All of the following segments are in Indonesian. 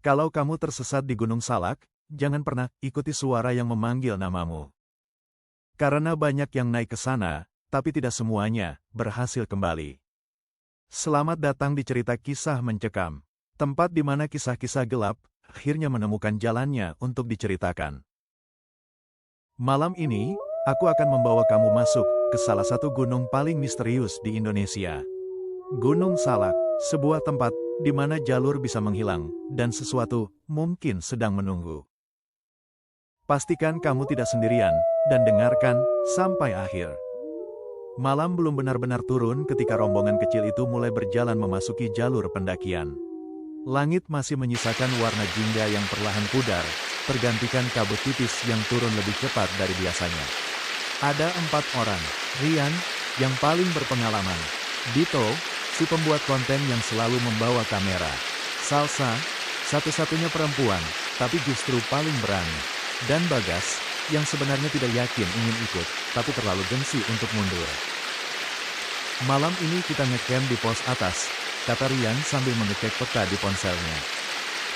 Kalau kamu tersesat di Gunung Salak, jangan pernah ikuti suara yang memanggil namamu. Karena banyak yang naik ke sana, tapi tidak semuanya berhasil kembali. Selamat datang di cerita kisah mencekam, tempat di mana kisah-kisah gelap akhirnya menemukan jalannya untuk diceritakan. Malam ini, aku akan membawa kamu masuk ke salah satu gunung paling misterius di Indonesia. Gunung Salak, sebuah tempat di mana jalur bisa menghilang dan sesuatu mungkin sedang menunggu. Pastikan kamu tidak sendirian dan dengarkan sampai akhir. Malam belum benar-benar turun ketika rombongan kecil itu mulai berjalan memasuki jalur pendakian. Langit masih menyisakan warna jingga yang perlahan pudar, tergantikan kabut tipis yang turun lebih cepat dari biasanya. Ada 4 orang, Rian, yang paling berpengalaman, Dito, si pembuat konten yang selalu membawa kamera, Salsa, satu-satunya perempuan, tapi justru paling berani, dan Bagas, yang sebenarnya tidak yakin ingin ikut, tapi terlalu gengsi untuk mundur. Malam ini kita ngecamp di pos atas, kata Rian sambil mengecek peta di ponselnya.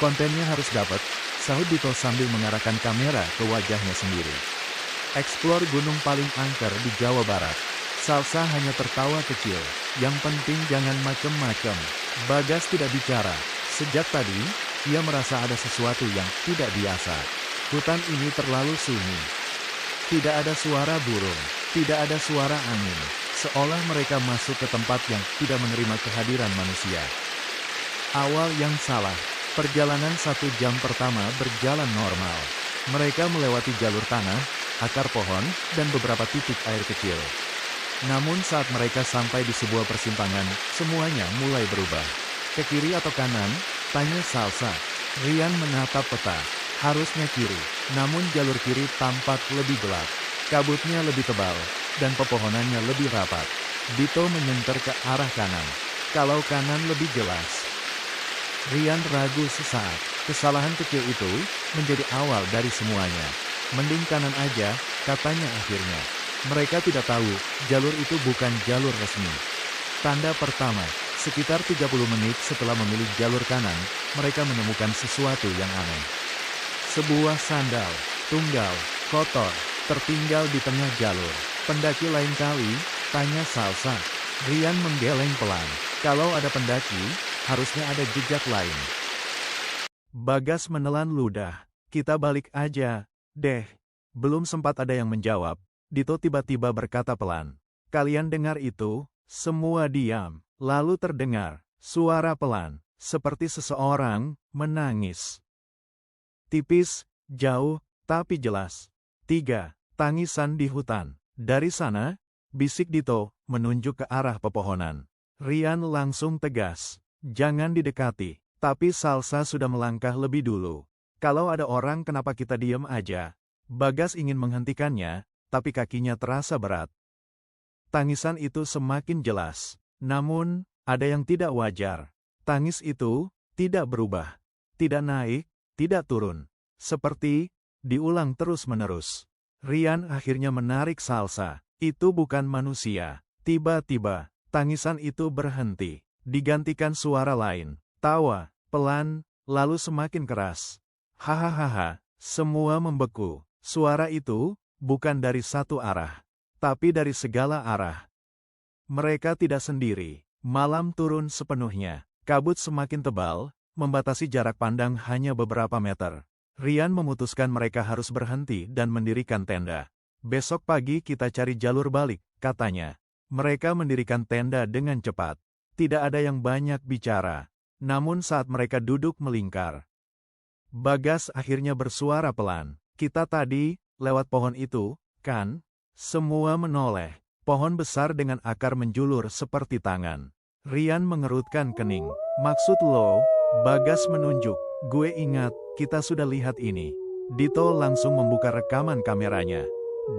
Kontennya harus dapat, sahut Dito sambil mengarahkan kamera ke wajahnya sendiri. Eksplor gunung paling angker di Jawa Barat. Salsa hanya tertawa kecil, yang penting jangan macem-macem. Bagas tidak bicara, sejak tadi, ia merasa ada sesuatu yang tidak biasa. Hutan ini terlalu sunyi. Tidak ada suara burung, tidak ada suara angin, seolah mereka masuk ke tempat yang tidak menerima kehadiran manusia. Awal yang salah, perjalanan 1 jam pertama berjalan normal. Mereka melewati jalur tanah, akar pohon, dan beberapa titik air kecil. Namun saat mereka sampai di sebuah persimpangan, semuanya mulai berubah. Ke kiri atau kanan? Tanya Salsa. Rian menatap peta. Harusnya kiri, namun jalur kiri tampak lebih gelap. Kabutnya lebih tebal, dan pepohonannya lebih rapat. Dito menyenter ke arah kanan. Kalau kanan lebih jelas. Rian ragu sesaat. Kesalahan kecil itu menjadi awal dari semuanya. Mending kanan aja, katanya akhirnya. Mereka tidak tahu, jalur itu bukan jalur resmi. Tanda pertama, sekitar 30 menit setelah memilih jalur kanan, mereka menemukan sesuatu yang aneh. Sebuah sandal, tunggal, kotor, tertinggal di tengah jalur. Pendaki lain kali, tanya Salsa. Rian menggeleng pelan. Kalau ada pendaki, harusnya ada jejak lain. Bagas menelan ludah. Kita balik aja, deh. Belum sempat ada yang menjawab, Dito tiba-tiba berkata pelan. Kalian dengar itu? Semua diam. Lalu terdengar suara pelan, seperti seseorang menangis. Tipis, jauh, tapi jelas. 3. Tangisan di hutan. Dari sana, bisik Dito, menunjuk ke arah pepohonan. Rian langsung tegas. Jangan didekati. Tapi Salsa sudah melangkah lebih dulu. Kalau ada orang kenapa kita diam aja? Bagas ingin menghentikannya, tapi kakinya terasa berat. Tangisan itu semakin jelas. Namun, ada yang tidak wajar. Tangis itu tidak berubah. Tidak naik, tidak turun. Seperti diulang terus-menerus. Rian akhirnya menarik Salsa. Itu bukan manusia. Tiba-tiba, tangisan itu berhenti. Digantikan suara lain. Tawa, pelan, lalu semakin keras. Hahaha, semua membeku. Suara itu bukan dari satu arah, tapi dari segala arah. Mereka tidak sendiri. Malam turun sepenuhnya. Kabut semakin tebal, membatasi jarak pandang hanya beberapa meter. Rian memutuskan mereka harus berhenti dan mendirikan tenda. Besok pagi kita cari jalur balik, katanya. Mereka mendirikan tenda dengan cepat. Tidak ada yang banyak bicara. Namun saat mereka duduk melingkar, Bagas akhirnya bersuara pelan. Kita tadi lewat pohon itu, kan? Semua menoleh. Pohon besar dengan akar menjulur seperti tangan. Rian mengerutkan kening. Maksud lo? Bagas menunjuk. Gue ingat, kita sudah lihat ini. Dito langsung membuka rekaman kameranya.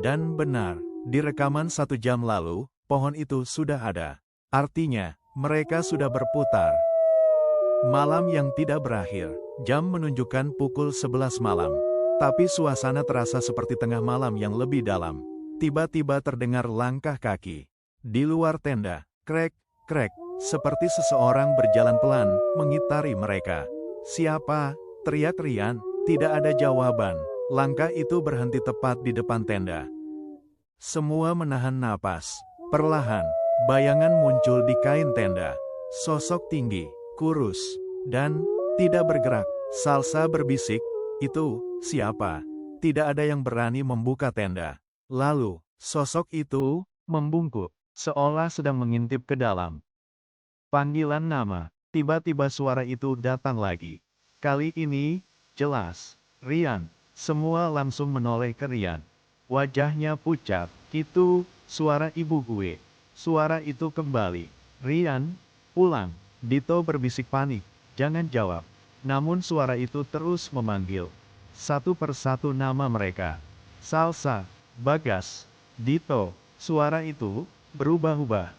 Dan benar, di rekaman 1 jam lalu, pohon itu sudah ada. Artinya, mereka sudah berputar. Malam yang tidak berakhir. Jam menunjukkan pukul 11 malam. Tapi suasana terasa seperti tengah malam yang lebih dalam. Tiba-tiba terdengar langkah kaki. Di luar tenda, krek, krek, seperti seseorang berjalan pelan, mengitari mereka. Siapa? Teriak Rian, tidak ada jawaban. Langkah itu berhenti tepat di depan tenda. Semua menahan napas. Perlahan, bayangan muncul di kain tenda. Sosok tinggi, kurus, dan tidak bergerak. Salsa berbisik, "Itu, siapa?" Tidak ada yang berani membuka tenda. Lalu, sosok itu membungkuk, seolah sedang mengintip ke dalam. Panggilan nama. Tiba-tiba suara itu datang lagi. Kali ini, jelas. "Rian." Semua langsung menoleh ke Rian. Wajahnya pucat. "Itu, suara ibu gue." Suara itu kembali. "Rian, pulang." Dito berbisik panik. "Jangan jawab." Namun suara itu terus memanggil. Satu persatu nama mereka. Salsa, Bagas, Dito. Suara itu berubah-ubah.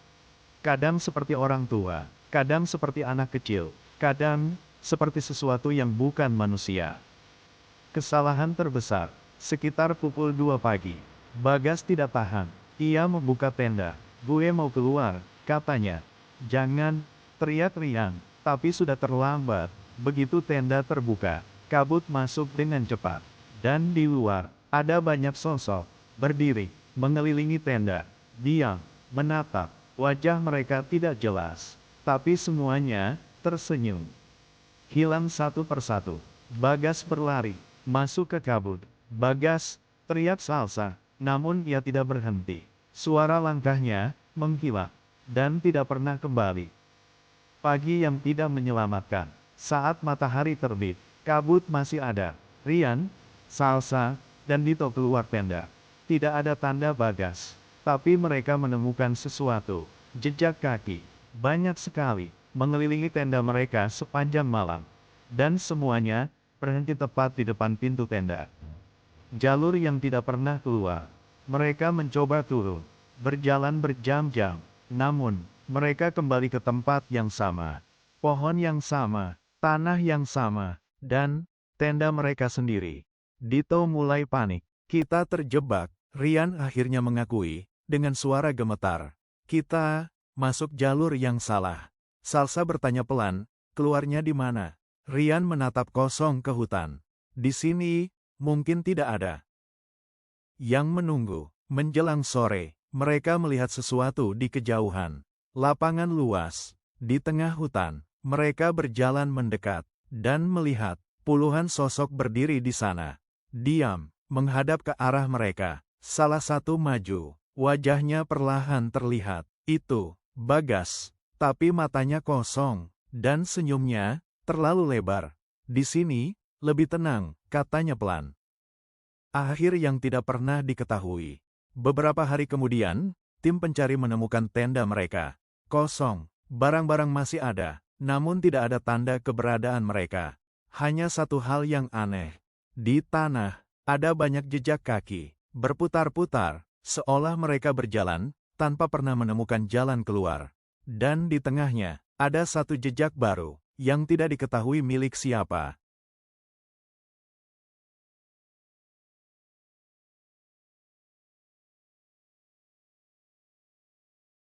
Kadang seperti orang tua, kadang seperti anak kecil, kadang seperti sesuatu yang bukan manusia. Kesalahan terbesar. Sekitar pukul 2 pagi. Bagas tidak tahan. Ia membuka tenda. "Gue mau keluar," katanya. "Jangan," teriak Rian. Tapi sudah terlambat. Begitu tenda terbuka, kabut masuk dengan cepat. Dan di luar, ada banyak sosok berdiri, mengelilingi tenda. Diam, menatap. Wajah mereka tidak jelas. Tapi semuanya tersenyum. Hilang satu persatu. Bagas berlari, masuk ke kabut. "Bagas!" teriak Salsa. Namun ia tidak berhenti. Suara langkahnya menghilang dan tidak pernah kembali. Pagi yang tidak menyelamatkan. Saat matahari terbit, kabut masih ada. Rian, Salsa, dan Dito keluar tenda. Tidak ada tanda Bagas. Tapi mereka menemukan sesuatu. Jejak kaki. Banyak sekali. Mengelilingi tenda mereka sepanjang malam. Dan semuanya berhenti tepat di depan pintu tenda. Jalur yang tidak pernah keluar. Mereka mencoba turun. Berjalan berjam-jam. Namun, mereka kembali ke tempat yang sama. Pohon yang sama. Tanah yang sama. Dan tenda mereka sendiri. Dito mulai panik. "Kita terjebak," Rian akhirnya mengakui, dengan suara gemetar. "Kita masuk jalur yang salah." Salsa bertanya pelan, "Keluarnya di mana?" Rian menatap kosong ke hutan. "Di sini, mungkin tidak ada." Yang menunggu. Menjelang sore, mereka melihat sesuatu di kejauhan. Lapangan luas. Di tengah hutan, mereka berjalan mendekat, dan melihat puluhan sosok berdiri di sana. Diam, menghadap ke arah mereka. Salah satu maju. Wajahnya perlahan terlihat. Itu Bagas. Tapi matanya kosong, dan senyumnya terlalu lebar. "Di sini, lebih tenang," katanya pelan. Akhir yang tidak pernah diketahui. Beberapa hari kemudian, tim pencari menemukan tenda mereka. Kosong, barang-barang masih ada, namun tidak ada tanda keberadaan mereka. Hanya satu hal yang aneh. Di tanah, ada banyak jejak kaki, berputar-putar, seolah mereka berjalan, tanpa pernah menemukan jalan keluar. Dan di tengahnya, ada satu jejak baru, yang tidak diketahui milik siapa.